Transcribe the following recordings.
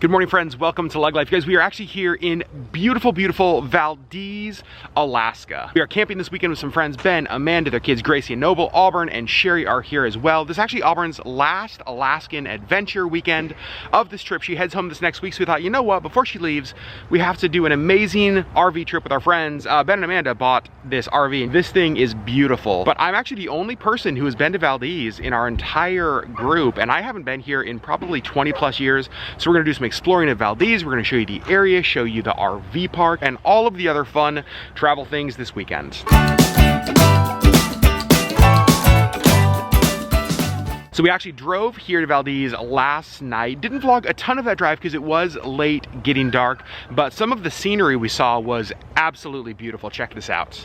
Good morning, friends. Welcome to LeggLife. Guys, we are actually here in beautiful, beautiful Valdez, Alaska. We are camping this weekend with some friends. Ben, Amanda, their kids, Gracie and Noble, Auburn, and Sherri are here as well. This is actually Auburn's last Alaskan adventure weekend of this trip. She heads home this next week, so we thought, you know what, before she leaves, we have to do an amazing RV trip with our friends. Ben and Amanda bought this RV, and this thing is beautiful. But I'm actually the only person who has been to Valdez in our entire group, and I haven't been here in probably 20 plus years, so we're gonna do some exploring of Valdez. We're going to show you the area, show you the RV park, and all of the other fun travel things this weekend. So we actually drove here to Valdez last night. Didn't vlog a ton of that drive because it was late getting dark, but some of the scenery we saw was absolutely beautiful. Check this out.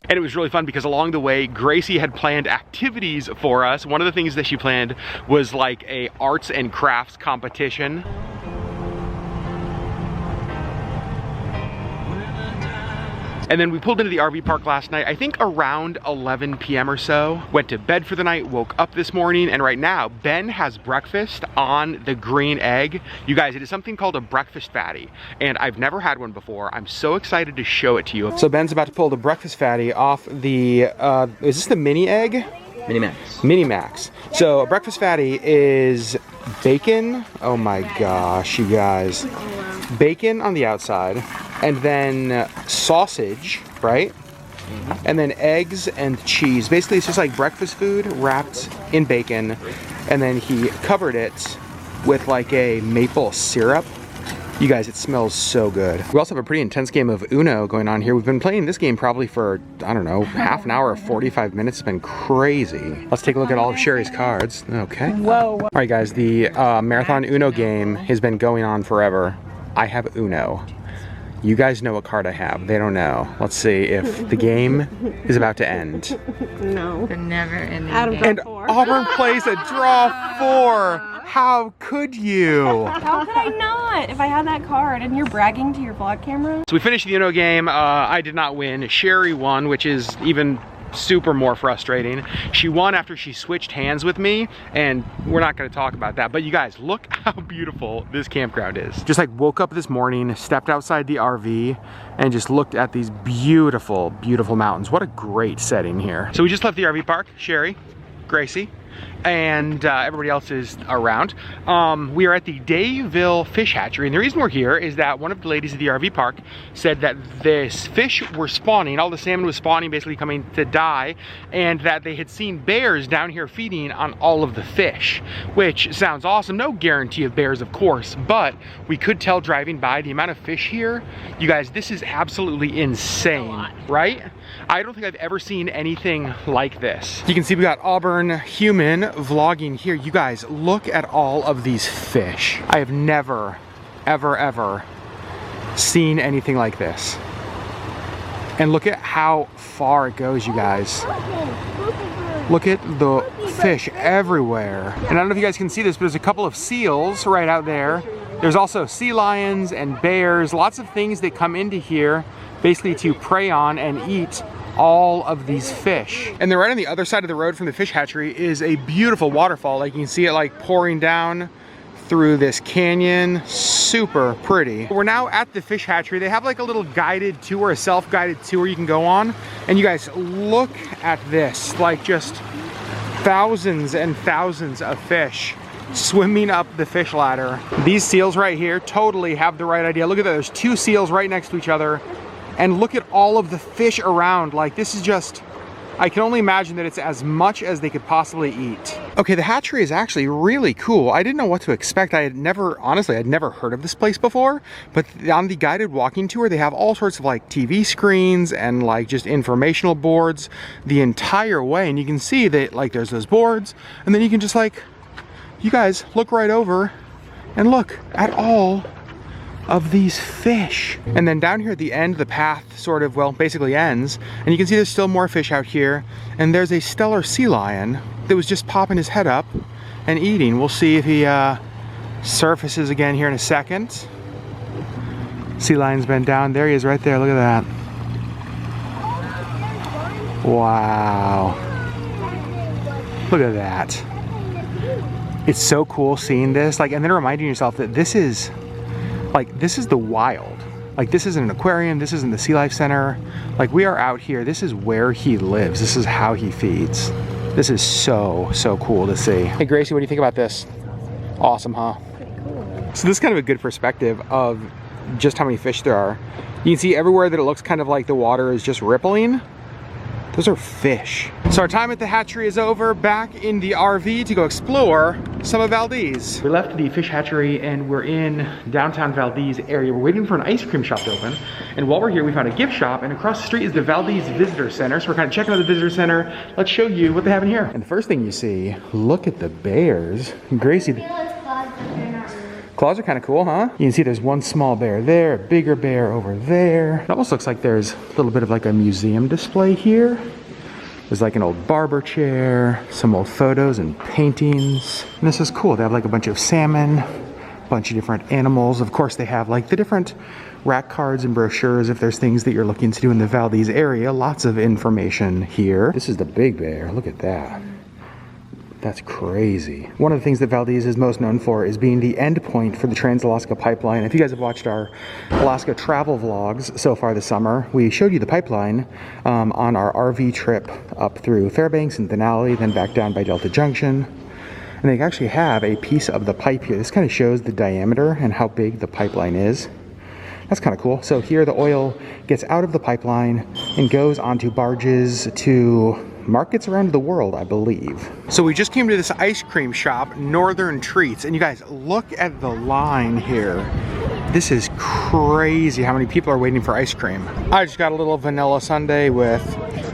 And it was really fun because along the way, Gracie had planned activities for us. One of the things that she planned was like a arts and crafts competition. And then we pulled into the RV park last night, I think around 11 p.m. or so. Went to bed for the night, woke up this morning, and right now, Ben has breakfast on the green egg. You guys, it is something called a breakfast fatty, and I've never had one before. I'm so excited to show it to you. So Ben's about to pull the breakfast fatty off the, is this the mini egg? Mini Max. Mini Max. So a breakfast fatty is bacon. Oh my gosh, you guys. Bacon on the outside, and then sausage, right? And then eggs and cheese. Basically, it's just like breakfast food wrapped in bacon, and then he covered it with like a maple syrup. You guys, it smells so good. We also have a pretty intense game of Uno going on here. We've been playing this game probably for, I don't know, half an hour or 45 minutes. It's been crazy. Let's take a look at all of Sherri's cards. Okay. Whoa. All right, guys, the Marathon Uno game has been going on forever. I have Uno. You guys know what card I have. They don't know. Let's see if the game is about to end. No. The never ending game. And Auburn plays a draw 4. How could you? How could I not? If I had that card and you're bragging to your vlog camera. So we finished the Uno game. I did not win. Sherri won, which is even super more frustrating. She won after she switched hands with me, and we're not going to talk about that. But you guys, look how beautiful this campground is. Just like woke up this morning, stepped outside the RV, and just looked at these beautiful, beautiful mountains. What a great setting here. So we just left the RV park. Sherri, Gracie, and everybody else is around. We are at the Dayville Fish Hatchery, and the reason we're here is that one of the ladies at the RV park said that this fish were spawning, all the salmon was spawning, basically coming to die, and that they had seen bears down here feeding on all of the fish, which sounds awesome. No guarantee of bears, of course, but we could tell driving by the amount of fish here. You guys, this is absolutely insane, right? I don't think I've ever seen anything like this. You can see we got Auburn Human vlogging here. You guys, look at all of these fish. I have never, ever, ever seen anything like this. And look at how far it goes, you guys. Look at the fish everywhere. And I don't know if you guys can see this, but there's a couple of seals right out there. There's also sea lions and bears, lots of things that come into here basically to prey on and eat all of these fish. And then right on the other side of the road from the fish hatchery is a beautiful waterfall. Like you can see it like pouring down through this canyon. Super pretty. We're now at the fish hatchery. They have like a little guided tour, a self-guided tour you can go on. And you guys, look at this, like just thousands and thousands of fish swimming up the fish ladder. These seals right here totally have the right idea. Look at that, there's 2 seals right next to each other. And look at all of the fish around. Like this is just, I can only imagine that it's as much as they could possibly eat. Okay, the hatchery is actually really cool. I didn't know what to expect. I had never, honestly, I'd never heard of this place before, but on the guided walking tour, they have all sorts of like TV screens and like just informational boards the entire way. And you can see that like there's those boards, and then you can just like, you guys look right over and look at all of these fish. And then down here at the end, the path sort of, well, basically ends. And you can see there's still more fish out here. And there's a stellar sea lion that was just popping his head up and eating. We'll see if he surfaces again here in a second. Sea lion's been down. There he is right there. Look at that. Wow. Look at that. It's so cool seeing this, like, and then reminding yourself that this is the wild. Like, this isn't an aquarium, this isn't the Sea Life Center. Like, we are out here, this is where he lives, this is how he feeds. This is so, so cool to see. Hey Gracie, what do you think about this? Awesome, huh? Pretty cool. So this is kind of a good perspective of just how many fish there are. You can see everywhere that it looks kind of like the water is just rippling. Those are fish. So our time at the hatchery is over. Back in the RV to go explore some of Valdez. We left the fish hatchery and we're in downtown Valdez area. We're waiting for an ice cream shop to open. And while we're here, we found a gift shop, and across the street is the Valdez Visitor Center. So we're kind of checking out the visitor center. Let's show you what they have in here. And the first thing you see, look at the bears. Gracie. Claws are kind of cool, huh? You can see there's one small bear there, a bigger bear over there. It almost looks like there's a little bit of like a museum display here. There's like an old barber chair, some old photos and paintings. And this is cool. They have like a bunch of salmon, a bunch of different animals. Of course, they have like the different rack cards and brochures if there's things that you're looking to do in the Valdez area. Lots of information here. This is the big bear. Look at that. That's crazy. One of the things that Valdez is most known for is being the end point for the Trans-Alaska Pipeline. If you guys have watched our Alaska travel vlogs so far this summer, we showed you the pipeline on our RV trip up through Fairbanks and Denali, then back down by Delta Junction. And they actually have a piece of the pipe here. This kind of shows the diameter and how big the pipeline is. That's kind of cool. So here the oil gets out of the pipeline and goes onto barges to markets around the world, I believe. So we just came to this ice cream shop, Northern Treats, and you guys, look at the line here. This is crazy how many people are waiting for ice cream. I just got a little vanilla sundae with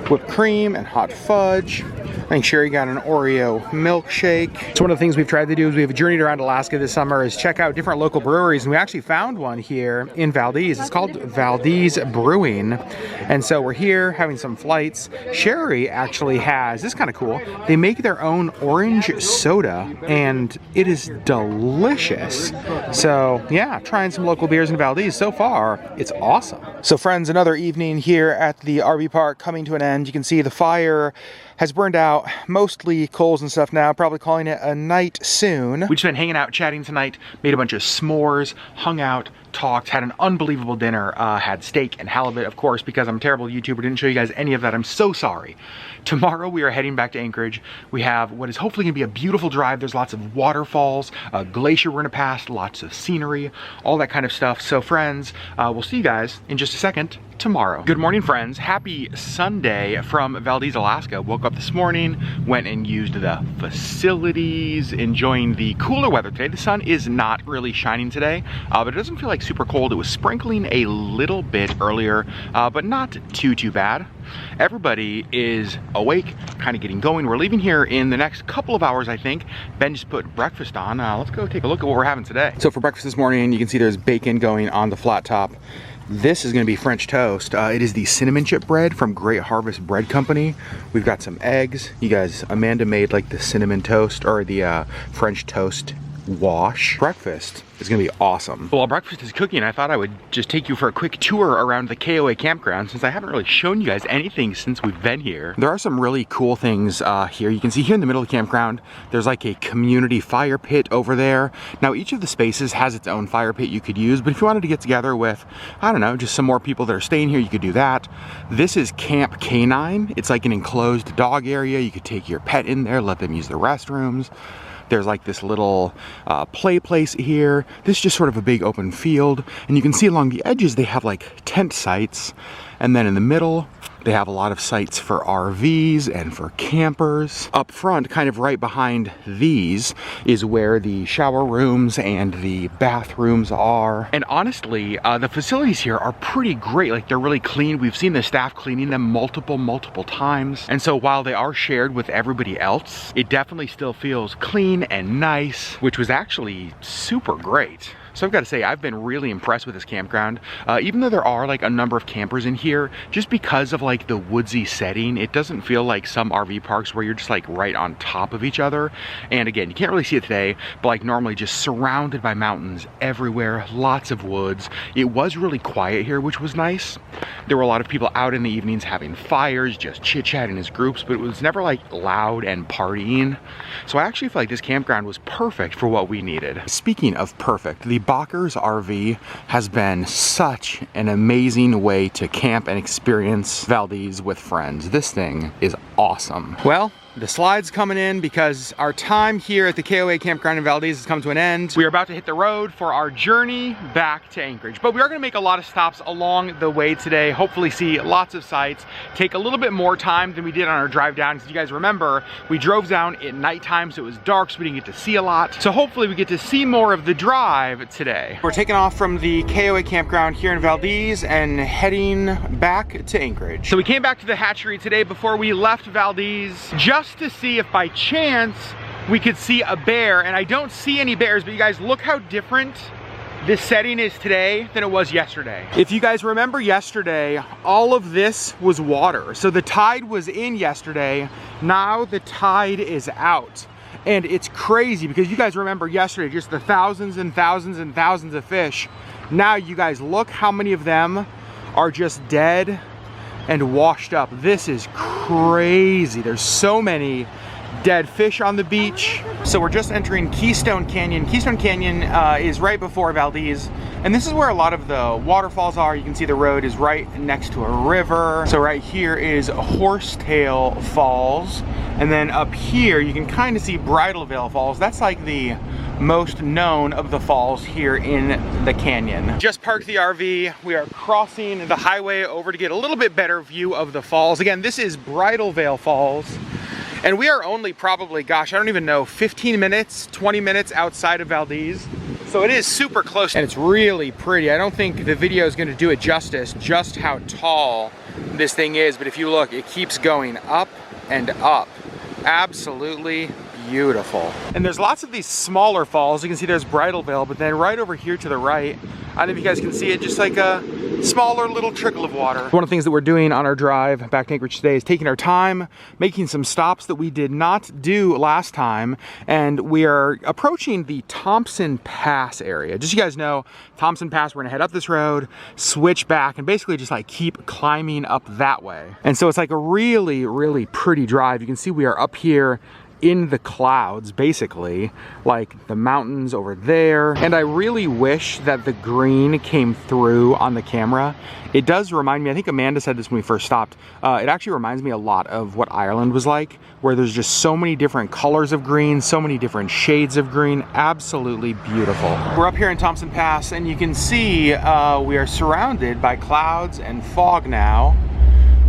whipped cream and hot fudge. I think Sherri got an Oreo milkshake. So one of the things we've tried to do is we've journeyed around Alaska this summer is check out different local breweries, and we actually found one here in Valdez. It's called Valdez Brewing. And so we're here having some flights. Sherri actually has, this is kind of cool, they make their own orange soda and it is delicious. So yeah, trying some local beers in Valdez. So far, it's awesome. So friends, another evening here at the RV park coming to an end. You can see the fire has burned out, mostly coals and stuff now, probably calling it a night soon. We've just been hanging out, chatting tonight, made a bunch of s'mores, hung out, talked, had an unbelievable dinner, had steak and halibut, of course, because I'm a terrible YouTuber, didn't show you guys any of that, I'm so sorry. Tomorrow we are heading back to Anchorage. We have what is hopefully gonna be a beautiful drive. There's lots of waterfalls, a glacier we're gonna pass, lots of scenery, all that kind of stuff. So friends, we'll see you guys in just a second tomorrow. Good morning, friends. Happy Sunday from Valdez, Alaska. Woke up this morning, went and used the facilities, enjoying the cooler weather today. The sun is not really shining today, but it doesn't feel like super cold. It was sprinkling a little bit earlier, but not too bad. Everybody is awake, kind of getting going. We're leaving here in the next couple of hours, I think. Ben just put breakfast on. Let's go take a look at what we're having today. So for breakfast this morning, you can see there's bacon going on the flat top. This is gonna be French toast. It is the cinnamon chip bread from Great Harvest Bread Company. We've got some eggs. You guys, Amanda made like the cinnamon toast or the French toast wash. Breakfast is gonna be awesome. While breakfast is cooking, I thought I would just take you for a quick tour around the KOA Campground since I haven't really shown you guys anything since we've been here. There are some really cool things here. You can see here in the middle of the campground, there's like a community fire pit over there. Now each of the spaces has its own fire pit you could use, but if you wanted to get together with, I don't know, just some more people that are staying here, you could do that. This is Camp Canine. It's like an enclosed dog area. You could take your pet in there, let them use the restrooms. There's like this little play place here. This is just sort of a big open field. And you can see along the edges, they have like tent sites. And then in the middle, they have a lot of sites for RVs and for campers. Up front, kind of right behind these, is where the shower rooms and the bathrooms are. And honestly, the facilities here are pretty great. Like, they're really clean. We've seen the staff cleaning them multiple times. And so while they are shared with everybody else, it definitely still feels clean and nice, which was actually super great. So I've got to say, I've been really impressed with this campground. Even though there are like a number of campers in here, just because of like the woodsy setting, it doesn't feel like some RV parks where you're just like right on top of each other. And again, you can't really see it today, but like normally just surrounded by mountains everywhere, lots of woods. It was really quiet here, which was nice. There were a lot of people out in the evenings having fires, just chit-chatting as groups, but it was never like loud and partying. So I actually feel like this campground was perfect for what we needed. Speaking of perfect, the Bakker's RV has been such an amazing way to camp and experience Valdez with friends. This thing is awesome. Well, the slide's coming in because our time here at the KOA Campground in Valdez has come to an end. We are about to hit the road for our journey back to Anchorage, but we are gonna make a lot of stops along the way today, hopefully see lots of sights, take a little bit more time than we did on our drive down, because you guys remember, we drove down at nighttime, so it was dark, so we didn't get to see a lot. So hopefully we get to see more of the drive today. We're taking off from the KOA Campground here in Valdez and heading back to Anchorage. So we came back to the hatchery today before we left Valdez, just to see if by chance we could see a bear, and I don't see any bears, but you guys look how different this setting is today than it was yesterday. If you guys remember yesterday, all of this was water. So the tide was in yesterday, now the tide is out. And it's crazy because you guys remember yesterday, just the thousands and thousands and thousands of fish. Now you guys look how many of them are just dead and washed up. This is crazy. There's so many dead fish on the beach. So we're just entering Keystone Canyon. Keystone Canyon is right before Valdez, and this is where a lot of the waterfalls are. You can see the road is right next to a river. So right here is Horsetail Falls, and then up here you can kind of see Bridal Veil Falls. That's like the most known of the falls here in the canyon. Just parked the RV. We are crossing the highway over to get a little bit better view of the falls. Again, this is Bridal Veil Falls, and we are only probably, gosh, I don't even know, 15 minutes, 20 minutes outside of Valdez. So it is super close, and it's really pretty. I don't think the video is gonna do it justice, just how tall this thing is, but if you look, it keeps going up and up. Absolutely beautiful. And there's lots of these smaller falls. You can see there's Bridal Veil, but then right over here to the right, I don't know if you guys can see it, just like a smaller little trickle of water. One of the things that we're doing on our drive back to Anchorage today is taking our time, making some stops that we did not do last time, and we are approaching the Thompson Pass area. Just so you guys know, Thompson Pass, we're gonna head up this road, switch back, and basically just like keep climbing up that way. And so it's like a really, really pretty drive. You can see we are up here in the clouds, basically, like the mountains over there. And I really wish that the green came through on the camera. It does remind me, I think Amanda said this when we first stopped, it actually reminds me a lot of what Ireland was like, where there's just so many different colors of green, so many different shades of green. Absolutely beautiful. We're up here in Thompson Pass, and you can see we are surrounded by clouds and fog now.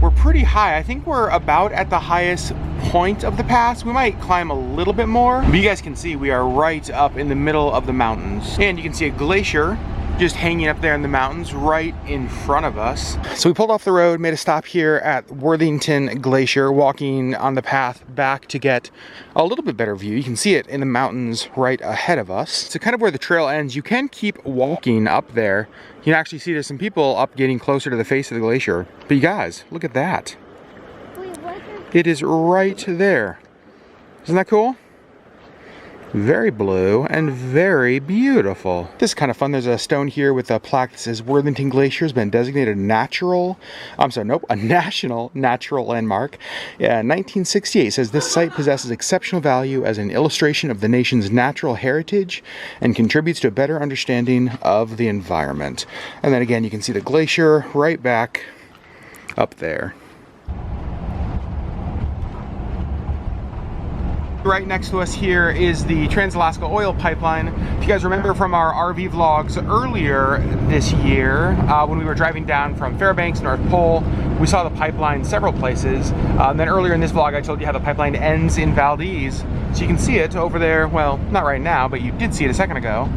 We're pretty high. I think we're about at the highest point of the pass. We might climb a little bit more, but you guys can see we are right up in the middle of the mountains. And you can see a glacier just hanging up there in the mountains right in front of us. So we pulled off the road, made a stop here at Worthington Glacier, walking on the path back to get a little bit better view. You can see it in the mountains right ahead of us. So kind of where the trail ends, you can keep walking up there. You can actually see there's some people up getting closer to the face of the glacier. But you guys, look at that. It is right there. Isn't that cool? Very blue and very beautiful. This is kind of fun. There's a stone here with a plaque that says Worthington Glacier has been designated a national natural landmark. 1968 says this site possesses exceptional value as an illustration of the nation's natural heritage and contributes to a better understanding of the environment. And then again, you can see the glacier right back up there. Right next to us here is the Trans-Alaska Oil Pipeline. If you guys remember from our RV vlogs earlier this year, when we were driving down from Fairbanks, North Pole, we saw the pipeline several places. And then earlier in this vlog, I told you how the pipeline ends in Valdez. So you can see it over there, well, not right now, but you did see it a second ago.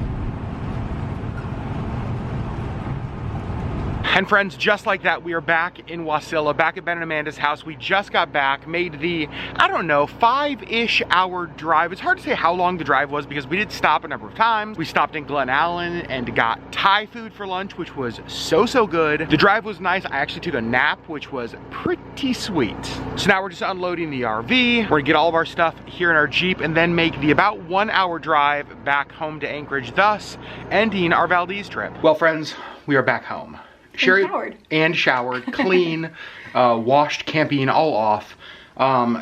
And friends, just like that, we are back in Wasilla, back at Ben and Amanda's house. We just got back, made the, I don't know, 5-ish hour drive. It's hard to say how long the drive was because we did stop a number of times. We stopped in Glen Allen and got Thai food for lunch, which was so good. The drive was nice. I actually took a nap, which was pretty sweet. So now we're just unloading the RV. We're gonna get all of our stuff here in our Jeep and then make the about 1 hour drive back home to Anchorage, thus ending our Valdez trip. Well, friends, we are back home. Sherri and showered, clean, washed, camping, all off.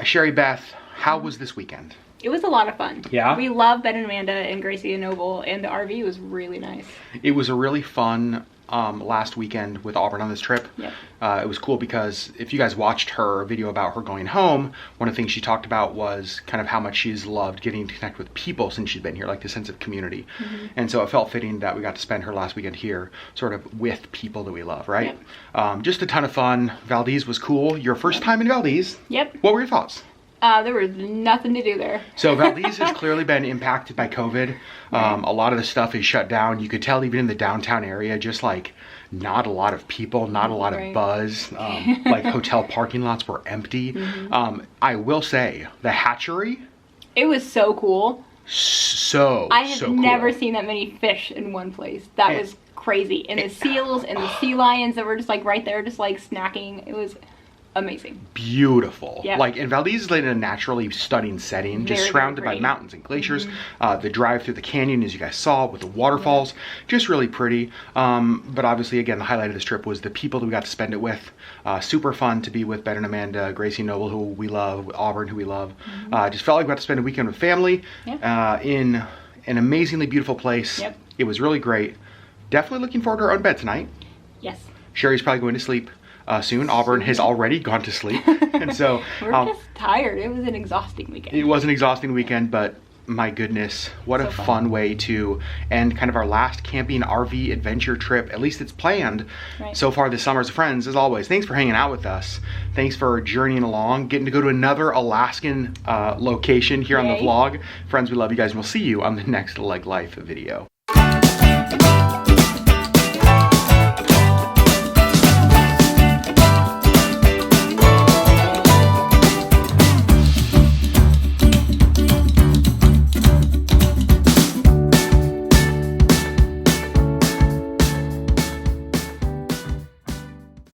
Sherri Beth, how was this weekend? It was a lot of fun. Yeah? We love Ben and Amanda and Gracie and Noble, and the RV was really nice. It was a really fun last weekend with Auburn on this trip. Yep. It was cool because if you guys watched her video about her going home, one of the things she talked about was kind of how much she's loved getting to connect with people since she's been here, like the sense of community. And so it felt fitting that we got to spend her last weekend here sort of with people that we love, right? Yep. Just a ton of fun. Valdez was cool. Your first time in Valdez. Yep. What were your thoughts? There was nothing to do there. So Valdez has clearly been impacted by COVID. A lot of the stuff is shut down. You could tell even in the downtown area, just like not a lot of people, not a lot of buzz. Like hotel parking lots were empty. I will say the Hatchery. It was so cool. I have never seen that many fish in one place. That was crazy. And the seals and the sea lions that were just like right there, just like snacking. It was amazing. Beautiful. Yep. Like, and Valdez is in a naturally stunning setting, just surrounded by mountains and glaciers. The drive through the canyon, as you guys saw, with the waterfalls, just really pretty. But obviously, again, the highlight of this trip was the people that we got to spend it with. Super fun to be with Ben and Amanda, Gracie Noble, who we love, Auburn, who we love. Just felt like we got to spend a weekend with family in an amazingly beautiful place. It was really great. Definitely looking forward to our own bed tonight. Yes. Sherri's probably going to sleep soon. Auburn has already gone to sleep. And so we're just tired. It was an exhausting weekend. It was an exhausting weekend, but my goodness, what a fun way to end kind of our last camping RV adventure trip. At least it's planned so far this summer. As friends, as always, thanks for hanging out with us. Thanks for journeying along, getting to go to another Alaskan location here on the vlog. Friends, we love you guys, and we'll see you on the next LeggLife video.